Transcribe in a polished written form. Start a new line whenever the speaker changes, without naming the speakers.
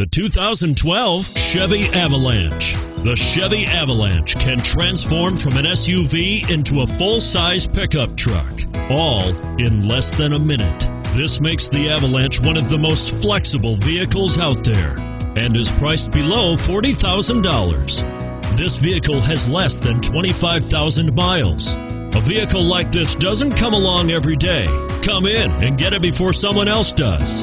The 2012 Chevy Avalanche. The Chevy Avalanche can transform from an SUV into a full-size pickup truck, all in less than a minute. This makes the Avalanche one of the most flexible vehicles out there and is priced below $40,000. This vehicle has less than 25,000 miles. A vehicle like this doesn't come along every day. Come in and get it before someone else does.